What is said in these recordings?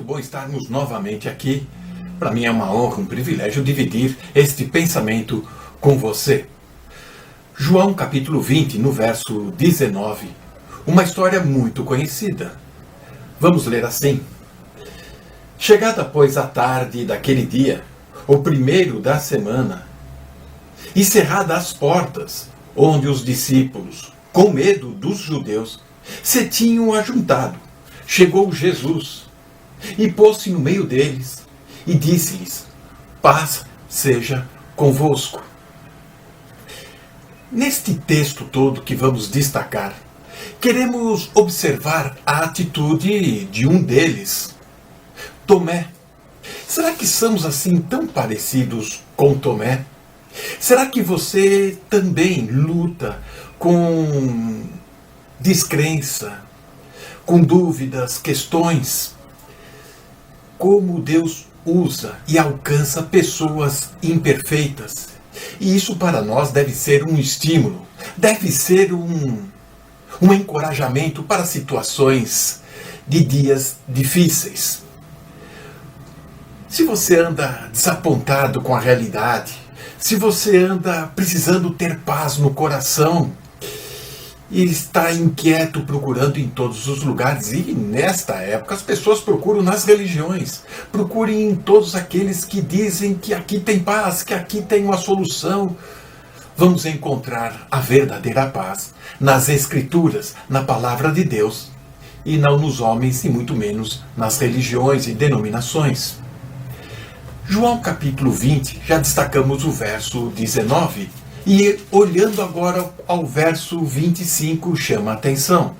bom estarmos novamente aqui. Para mim é uma honra, um privilégio dividir este pensamento com você. João capítulo 20, no verso 19. Uma história muito conhecida. Vamos ler assim. Chegada, pois, a tarde daquele dia, o primeiro da semana, e cerradas as portas, onde os discípulos, com medo dos judeus, se tinham ajuntado, chegou Jesus e pôs-se no meio deles e disse-lhes: paz seja convosco. Neste texto todo que vamos destacar, queremos observar a atitude de um deles, Tomé. Será que somos assim tão parecidos com Tomé? Será que você também luta com descrença, com dúvidas, questões? Como Deus usa e alcança pessoas imperfeitas. E isso para nós deve ser um estímulo, deve ser um encorajamento para situações de dias difíceis. Se você anda desapontado com a realidade, se você anda precisando ter paz no coração, e está inquieto procurando em todos os lugares, e nesta época as pessoas procuram nas religiões, procurem em todos aqueles que dizem que aqui tem paz, que aqui tem uma solução. Vamos encontrar a verdadeira paz nas Escrituras, na Palavra de Deus, e não nos homens e muito menos nas religiões e denominações. João capítulo 20, já destacamos o verso 19, e olhando agora ao verso 25, chama a atenção.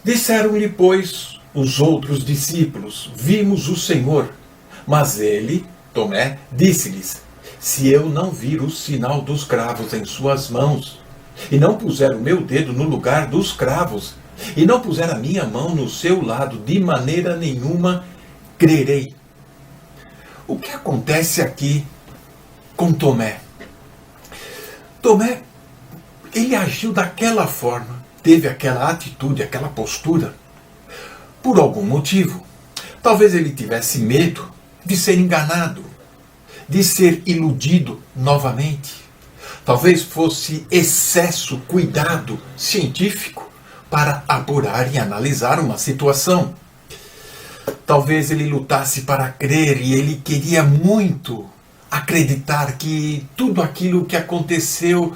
Disseram-lhe, pois, os outros discípulos: vimos o Senhor. Mas ele, Tomé, disse-lhes: se eu não vir o sinal dos cravos em suas mãos, e não puser o meu dedo no lugar dos cravos, e não puser a minha mão no seu lado, de maneira nenhuma crerei. O que acontece aqui com Tomé? Tomé, ele agiu daquela forma, teve aquela atitude, aquela postura, por algum motivo. Talvez ele tivesse medo de ser enganado, de ser iludido novamente. Talvez fosse excesso cuidado científico para apurar e analisar uma situação. Talvez ele lutasse para crer e ele queria muito acreditar que tudo aquilo que aconteceu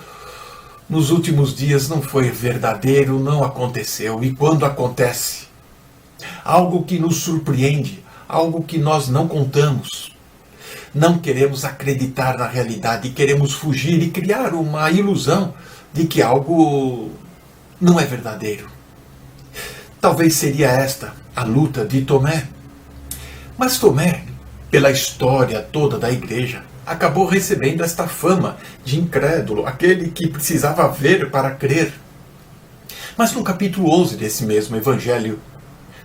nos últimos dias não foi verdadeiro, não aconteceu. E quando acontece algo que nos surpreende, algo que nós não contamos, não queremos acreditar na realidade, queremos fugir e criar uma ilusão de que algo não é verdadeiro. Talvez seria esta a luta de Tomé. Mas Tomé, pela história toda da igreja, acabou recebendo esta fama de incrédulo, aquele que precisava ver para crer. Mas no capítulo 11 desse mesmo evangelho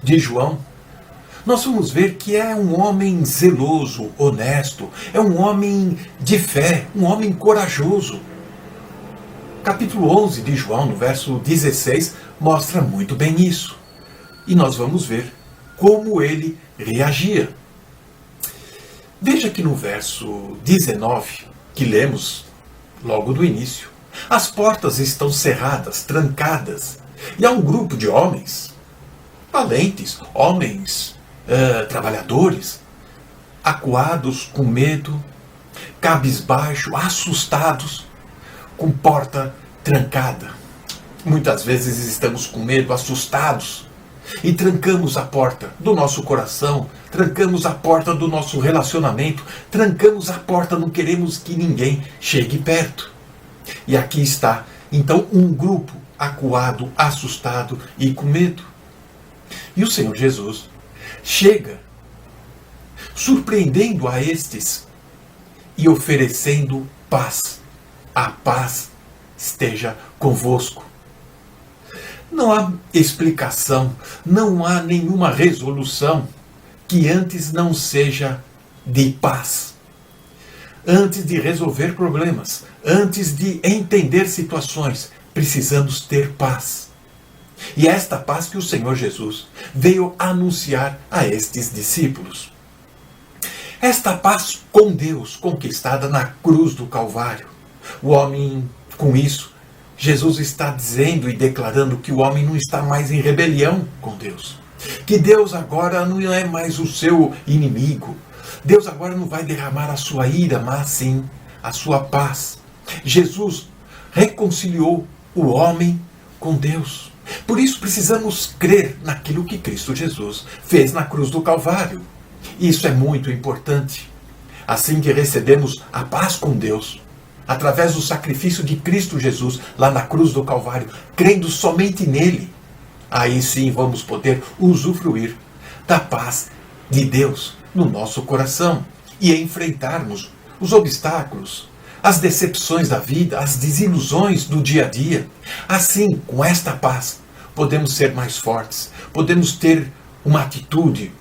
de João, nós vamos ver que é um homem zeloso, honesto, é um homem de fé, um homem corajoso. Capítulo 11 de João, no verso 16, mostra muito bem isso. E nós vamos ver como ele reagia. Veja que no verso 19, que lemos logo do início, as portas estão cerradas, trancadas, e há um grupo de homens, valentes, homens trabalhadores, acuados, com medo, cabisbaixo, assustados, com porta trancada. Muitas vezes estamos com medo, assustados, e trancamos a porta do nosso coração, trancamos a porta do nosso relacionamento, trancamos a porta, não queremos que ninguém chegue perto. E aqui está, então, um grupo acuado, assustado e com medo. E o Senhor Jesus chega, surpreendendo a estes e oferecendo paz. A paz esteja convosco. Não há explicação, não há nenhuma resolução que antes não seja de paz. Antes de resolver problemas, antes de entender situações, precisamos ter paz. E é esta paz que o Senhor Jesus veio anunciar a estes discípulos. Esta paz com Deus conquistada na cruz do Calvário. O homem, com isso, Jesus está dizendo e declarando que o homem não está mais em rebelião com Deus. Que Deus agora não é mais o seu inimigo. Deus agora não vai derramar a sua ira, mas sim a sua paz. Jesus reconciliou o homem com Deus. Por isso precisamos crer naquilo que Cristo Jesus fez na cruz do Calvário. Isso é muito importante. Assim que recebemos a paz com Deus, através do sacrifício de Cristo Jesus lá na cruz do Calvário, crendo somente nele, aí sim vamos poder usufruir da paz de Deus no nosso coração e enfrentarmos os obstáculos, as decepções da vida, as desilusões do dia a dia. Assim, com esta paz, podemos ser mais fortes, podemos ter uma atitude,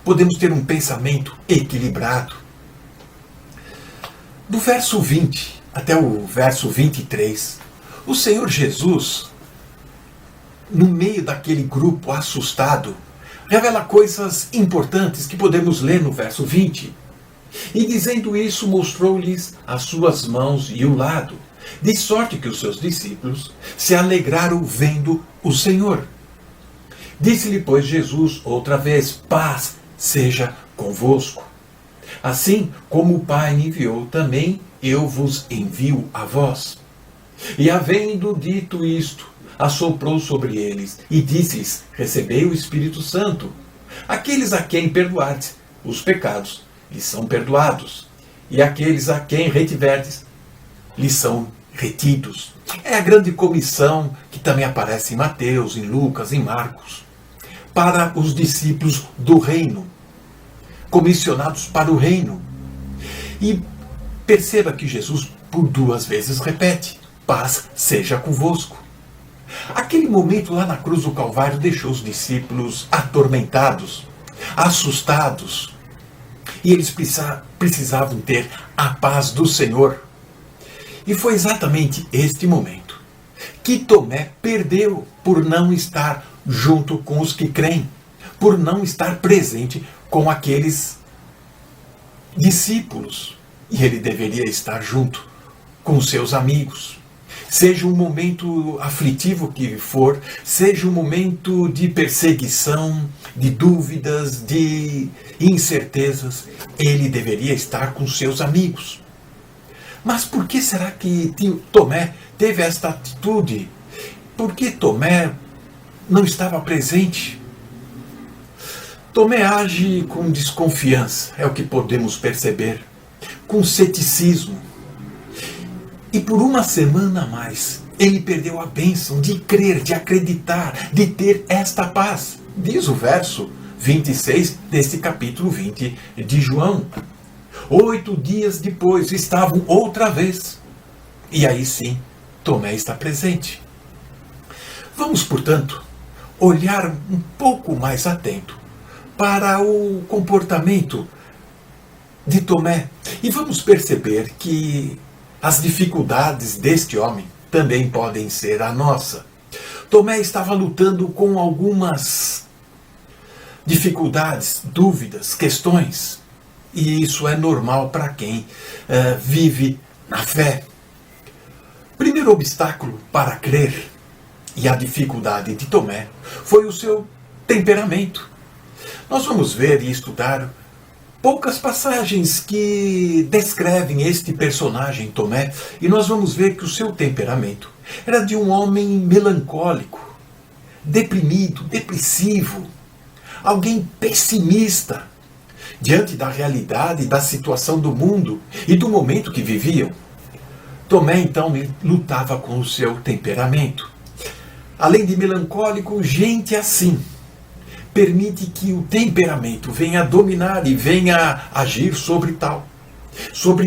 podemos ter um pensamento equilibrado. Do verso 20 até o verso 23, o Senhor Jesus, no meio daquele grupo assustado, revela coisas importantes que podemos ler no verso 20. E dizendo isso, mostrou-lhes as suas mãos e o lado, de sorte que os seus discípulos se alegraram vendo o Senhor. Disse-lhe, pois, Jesus outra vez: paz seja convosco. Assim como o Pai me enviou, também eu vos envio a vós. E havendo dito isto, assoprou sobre eles e disse-lhes: recebei o Espírito Santo. Aqueles a quem perdoardes os pecados, lhes são perdoados. E aqueles a quem retiverdes, lhes são retidos. É a grande comissão que também aparece em Mateus, em Lucas, em Marcos, para os discípulos do reino, comissionados para o reino. E perceba que Jesus por 2 vezes repete: paz seja convosco. Aquele momento lá na cruz do Calvário deixou os discípulos atormentados, assustados, e eles precisavam ter a paz do Senhor. E foi exatamente este momento que Tomé perdeu por não estar junto com os que creem, por não estar presente com aqueles discípulos. E ele deveria estar junto com seus amigos. Seja um momento aflitivo que for, seja um momento de perseguição, de dúvidas, de incertezas, ele deveria estar com seus amigos. Mas por que será que Tomé teve esta atitude? Por que Tomé não estava presente? Tomé age com desconfiança, é o que podemos perceber, com ceticismo. E por 1 semana a mais, ele perdeu a bênção de crer, de acreditar, de ter esta paz. Diz o verso 26 deste capítulo 20 de João. 8 dias depois, estavam outra vez. E aí sim, Tomé está presente. Vamos, portanto, olhar um pouco mais atento para o comportamento de Tomé. E vamos perceber que as dificuldades deste homem também podem ser a nossa. Tomé estava lutando com algumas dificuldades, dúvidas, questões. E isso é normal para quem vive na fé. Primeiro obstáculo para crer e a dificuldade de Tomé foi o seu temperamento. Nós vamos ver e estudar poucas passagens que descrevem este personagem, Tomé, e nós vamos ver que o seu temperamento era de um homem melancólico, deprimido, depressivo, alguém pessimista diante da realidade, da situação do mundo e do momento que viviam. Tomé, então, lutava com o seu temperamento. Além de melancólico, gente assim permite que o temperamento venha dominar e venha agir sobre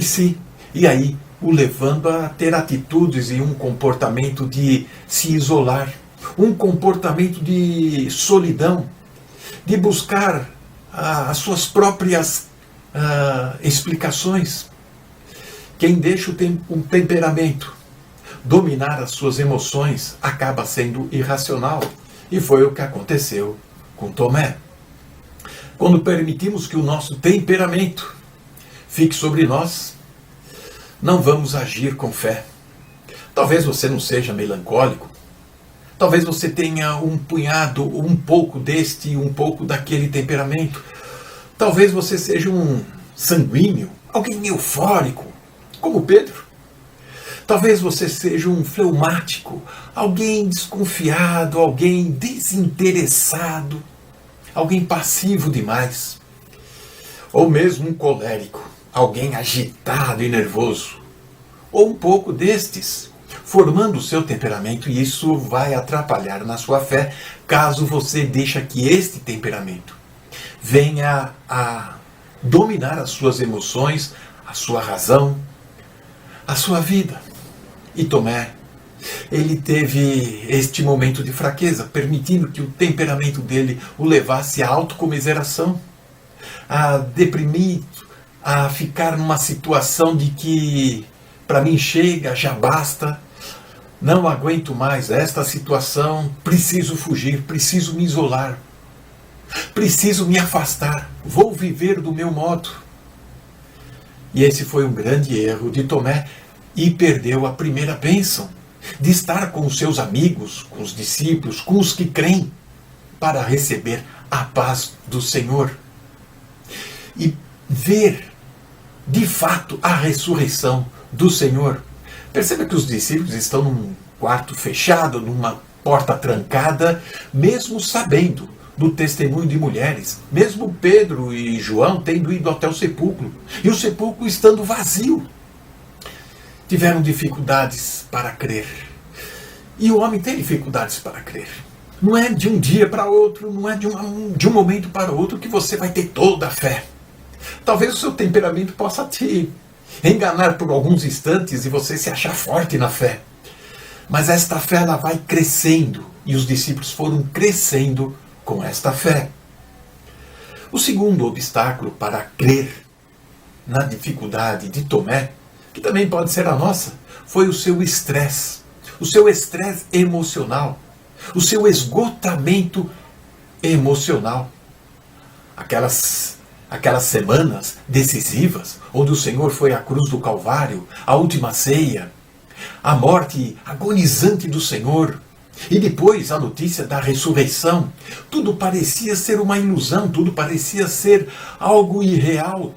si. E aí o levando a ter atitudes e um comportamento de se isolar, um comportamento de solidão, de buscar as suas próprias explicações. Quem deixa o temperamento dominar as suas emoções acaba sendo irracional. E foi o que aconteceu com Tomé. Quando permitimos que o nosso temperamento fique sobre nós, não vamos agir com fé. Talvez você não seja melancólico, talvez você tenha um punhado, um pouco deste e um pouco daquele temperamento. Talvez você seja um sanguíneo, alguém eufórico, como Pedro. Talvez você seja um fleumático, alguém desconfiado, alguém desinteressado, alguém passivo demais. Ou mesmo um colérico, alguém agitado e nervoso. Ou um pouco destes, formando o seu temperamento, e isso vai atrapalhar na sua fé, caso você deixe que este temperamento venha a dominar as suas emoções, a sua razão, a sua vida. E Tomé, ele teve este momento de fraqueza, permitindo que o temperamento dele o levasse à autocomiseração, a deprimir, a ficar numa situação de que, para mim chega, já basta, não aguento mais esta situação, preciso fugir, preciso me isolar, preciso me afastar, vou viver do meu modo. E esse foi um grande erro de Tomé, e perdeu a primeira bênção de estar com os seus amigos, com os discípulos, com os que creem, para receber a paz do Senhor e ver de fato a ressurreição do Senhor. Perceba que os discípulos estão num quarto fechado, numa porta trancada, mesmo sabendo do testemunho de mulheres, mesmo Pedro e João tendo ido até o sepulcro, e o sepulcro estando vazio. Tiveram dificuldades para crer. E o homem tem dificuldades para crer. Não é de um dia para outro, não é de um momento para outro que você vai ter toda a fé. Talvez o seu temperamento possa te enganar por alguns instantes e você se achar forte na fé. Mas esta fé ela vai crescendo, e os discípulos foram crescendo com esta fé. O segundo obstáculo para crer na dificuldade de Tomé, que também pode ser a nossa, foi o seu estresse emocional, o seu esgotamento emocional. Aquelas semanas decisivas, onde o Senhor foi à cruz do Calvário, a última ceia, a morte agonizante do Senhor, e depois a notícia da ressurreição, tudo parecia ser uma ilusão, tudo parecia ser algo irreal.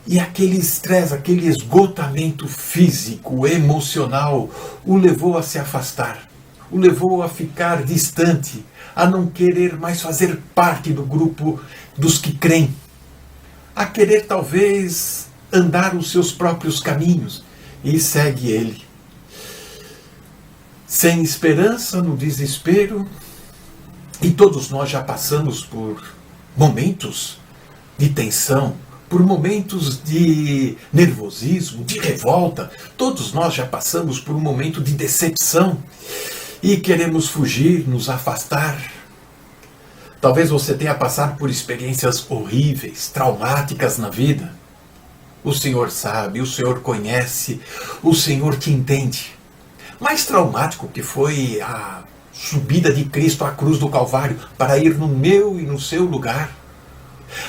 E aquele estresse, aquele esgotamento físico, emocional, o levou a se afastar, o levou a ficar distante, a não querer mais fazer parte do grupo dos que creem, a querer talvez andar os seus próprios caminhos, e segue ele. Sem esperança, no desespero, e todos nós já passamos por momentos de tensão, por momentos de nervosismo, de revolta. Todos nós já passamos por um momento de decepção e queremos fugir, nos afastar. Talvez você tenha passado por experiências horríveis, traumáticas na vida. O Senhor sabe, o Senhor conhece, o Senhor te entende. Mais traumático que foi a subida de Cristo à cruz do Calvário para ir no meu e no seu lugar.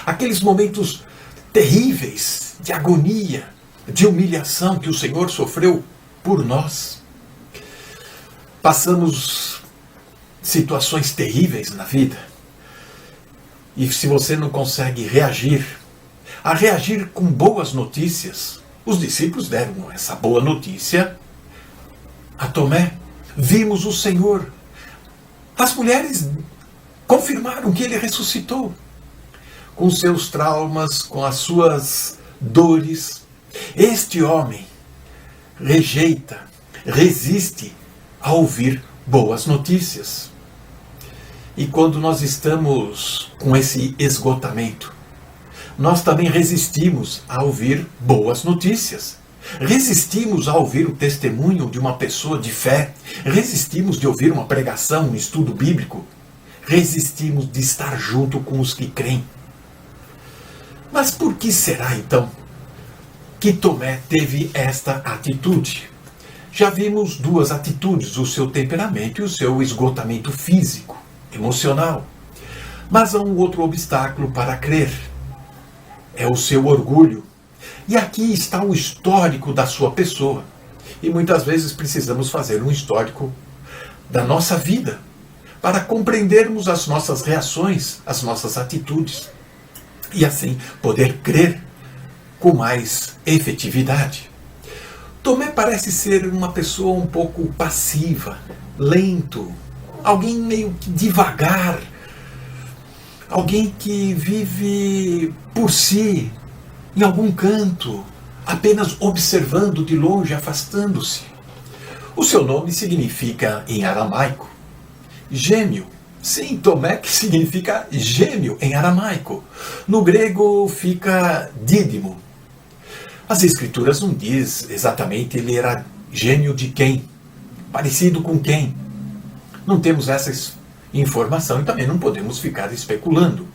Aqueles momentos terríveis de agonia, de humilhação que o Senhor sofreu por nós. Passamos situações terríveis na vida. E se você não consegue reagir com boas notícias, os discípulos deram essa boa notícia a Tomé. Vimos o Senhor. As mulheres confirmaram que ele ressuscitou. Com seus traumas, com as suas dores, este homem rejeita, resiste a ouvir boas notícias. E quando nós estamos com esse esgotamento, nós também resistimos a ouvir boas notícias. Resistimos a ouvir o testemunho de uma pessoa de fé. Resistimos de ouvir uma pregação, um estudo bíblico. Resistimos de estar junto com os que creem. Mas por que será então que Tomé teve esta atitude? Já vimos duas atitudes, o seu temperamento e o seu esgotamento físico, emocional. Mas há um outro obstáculo para crer. É o seu orgulho. E aqui está o histórico da sua pessoa. E muitas vezes precisamos fazer um histórico da nossa vida para compreendermos as nossas reações, as nossas atitudes. E assim poder crer com mais efetividade. Tomé parece ser uma pessoa um pouco passiva, lento, alguém meio que devagar, alguém que vive por si, em algum canto, apenas observando de longe, afastando-se. O seu nome significa, em aramaico, gêmeo. Sim, Tomé, que significa gêmeo em aramaico. No grego fica dídimo. As escrituras não diz exatamente ele era gêmeo de quem, parecido com quem. Não temos essa informação e também não podemos ficar especulando.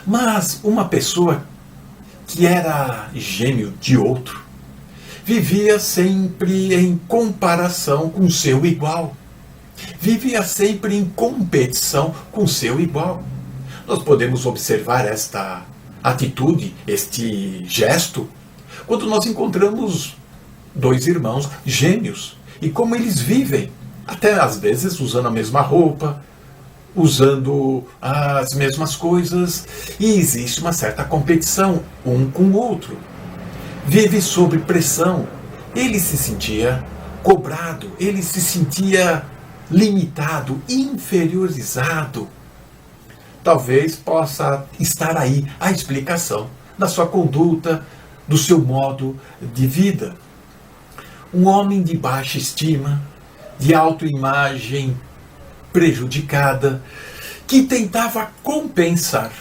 Mas uma pessoa que era gêmeo de outro vivia sempre em comparação com seu igual. Vivia sempre em competição com seu igual. Nós podemos observar esta atitude, este gesto, quando nós encontramos dois irmãos gêmeos e como eles vivem, até às vezes usando a mesma roupa, usando as mesmas coisas, e existe uma certa competição um com o outro. Vive sob pressão. Ele se sentia cobrado, ele se sentia limitado, inferiorizado. Talvez possa estar aí a explicação da sua conduta, do seu modo de vida. Um homem de baixa estima, de autoimagem prejudicada, que tentava compensar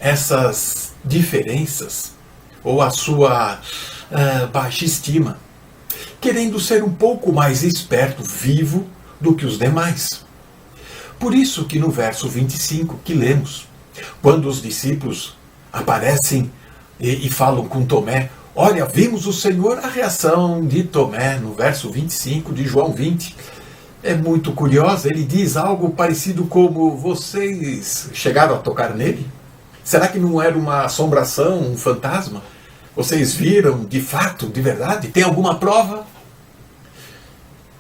essas diferenças ou a sua baixa estima, querendo ser um pouco mais esperto, vivo, do que os demais. Por isso que no verso 25 que lemos, quando os discípulos aparecem e falam com Tomé, olha, vimos o Senhor, a reação de Tomé no verso 25 de João 20 é muito curiosa. Ele diz algo parecido como: vocês chegaram a tocar nele? Será que não era uma assombração, um fantasma? Vocês viram de fato, de verdade? Tem alguma prova?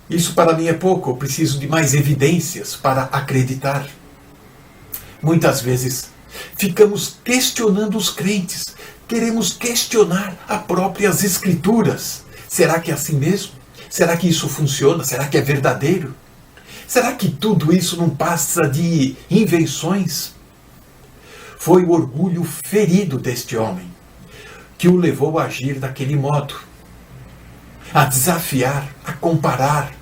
Isso para mim é pouco, eu preciso de mais evidências para acreditar. Muitas vezes ficamos questionando os crentes, queremos questionar as próprias escrituras. Será que é assim mesmo? Será que isso funciona? Será que é verdadeiro? Será que tudo isso não passa de invenções? Foi o orgulho ferido deste homem que o levou a agir daquele modo, a desafiar, a comparar,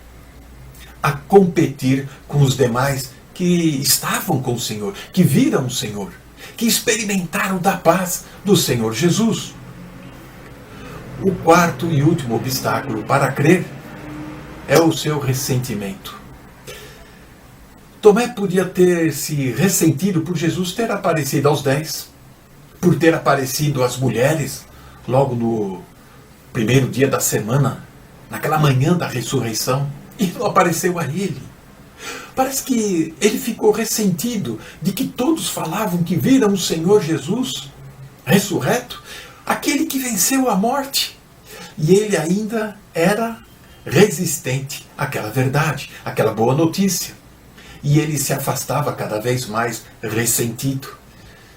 a competir com os demais que estavam com o Senhor, que viram o Senhor, que experimentaram da paz do Senhor Jesus. O quarto e último obstáculo para crer é o seu ressentimento. Tomé podia ter se ressentido por Jesus ter aparecido aos 10, por ter aparecido às mulheres logo no primeiro dia da semana, naquela manhã da ressurreição, e não apareceu a ele. Parece que ele ficou ressentido de que todos falavam que viram o Senhor Jesus ressurreto, aquele que venceu a morte, e ele ainda era resistente àquela verdade, àquela boa notícia. E ele se afastava cada vez mais ressentido.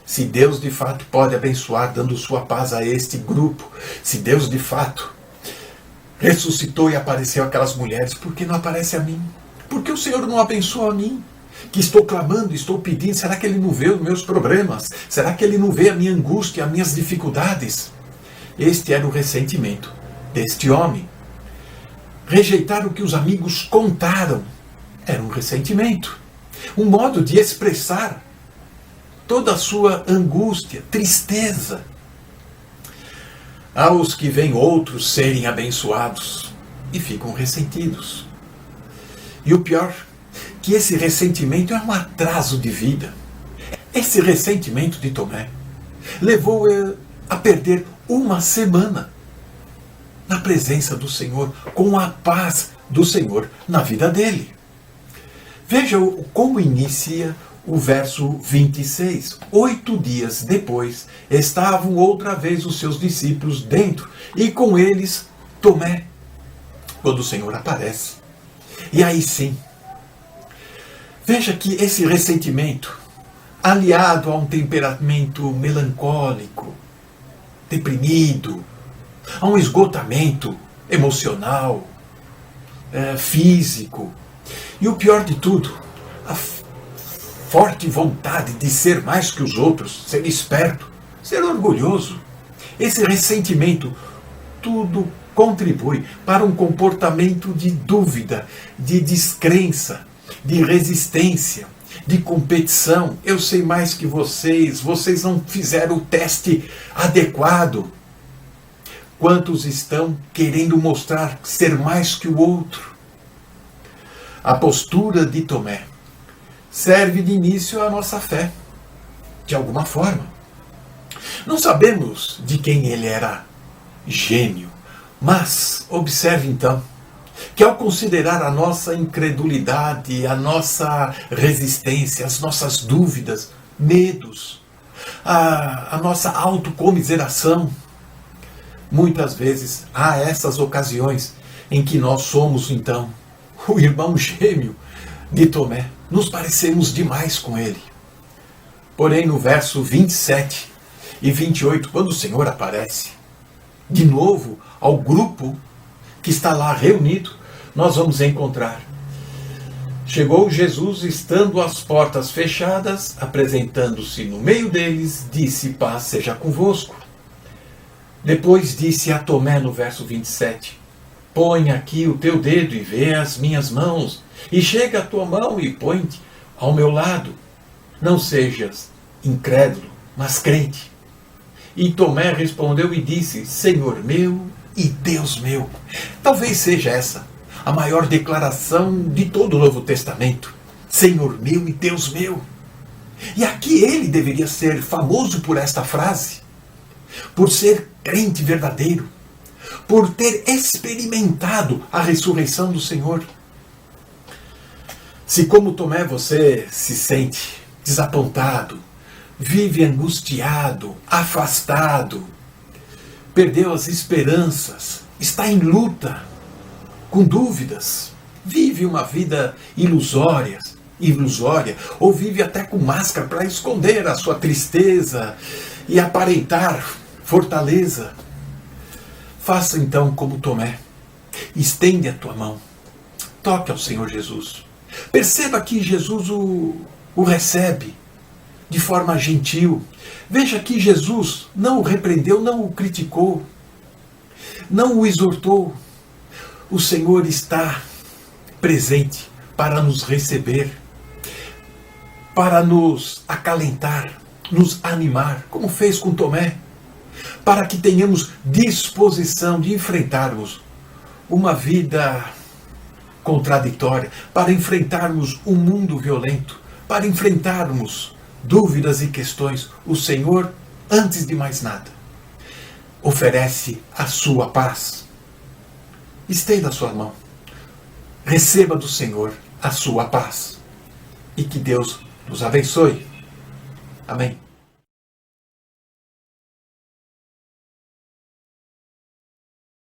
Se Deus de fato pode abençoar dando sua paz a este grupo, se Deus de fato ressuscitou e apareceu aquelas mulheres, por que não aparece a mim? Por que o Senhor não abençoa a mim? Que estou clamando, estou pedindo, será que Ele não vê os meus problemas? Será que Ele não vê a minha angústia, as minhas dificuldades? Este era o ressentimento deste homem. Rejeitar o que os amigos contaram era um ressentimento. Um modo de expressar toda a sua angústia, tristeza. Há os que veem outros serem abençoados e ficam ressentidos. E o pior, que esse ressentimento é um atraso de vida. Esse ressentimento de Tomé levou a perder uma semana. na presença do Senhor, com a paz do Senhor na vida dele. Veja como inicia o verso 26. 8 dias depois, estavam outra vez os seus discípulos dentro, e com eles Tomé, quando o Senhor aparece. E aí sim, veja que esse ressentimento, aliado a um temperamento melancólico, deprimido, a um esgotamento emocional, físico, e o pior de tudo, a forte vontade de ser mais que os outros, ser esperto, ser orgulhoso. Esse ressentimento, tudo contribui para um comportamento de dúvida, de descrença, de resistência, de competição. Eu sei mais que vocês não fizeram o teste adequado. Quantos estão querendo mostrar ser mais que o outro? A postura de Tomé serve de início à nossa fé, de alguma forma. Não sabemos de quem ele era gêmeo, mas observe então que ao considerar a nossa incredulidade, a nossa resistência, as nossas dúvidas, medos, a nossa autocomiseração, muitas vezes há essas ocasiões em que nós somos então o irmão gêmeo de Tomé, nos parecemos demais com ele. Porém, no verso 27 e 28, quando o Senhor aparece, de novo ao grupo que está lá reunido, nós vamos encontrar: chegou Jesus, estando as portas fechadas, apresentando-se no meio deles, disse: paz seja convosco. Depois disse a Tomé no verso 27, põe aqui o teu dedo e vê as minhas mãos, e chega a tua mão e põe-te ao meu lado. Não sejas incrédulo, mas crente. E Tomé respondeu e disse: Senhor meu e Deus meu. Talvez seja essa a maior declaração de todo o Novo Testamento. Senhor meu e Deus meu. E aqui ele deveria ser famoso por esta frase, por ser crente verdadeiro, por ter experimentado a ressurreição do Senhor. Se como Tomé você se sente desapontado, vive angustiado, afastado, perdeu as esperanças, está em luta, com dúvidas, vive uma vida ilusória, ou vive até com máscara para esconder a sua tristeza e aparentar fortaleza, faça então como Tomé, estende a tua mão, toque ao Senhor Jesus. Perceba que Jesus o recebe de forma gentil. Veja que Jesus não o repreendeu, não o criticou, não o exortou. O Senhor está presente para nos receber, para nos acalentar, nos animar, como fez com Tomé, para que tenhamos disposição de enfrentarmos uma vida contraditória, para enfrentarmos um mundo violento, para enfrentarmos dúvidas e questões. O Senhor, antes de mais nada, oferece a sua paz. Estenda a sua mão, receba do Senhor a sua paz, e que Deus nos abençoe. Amém.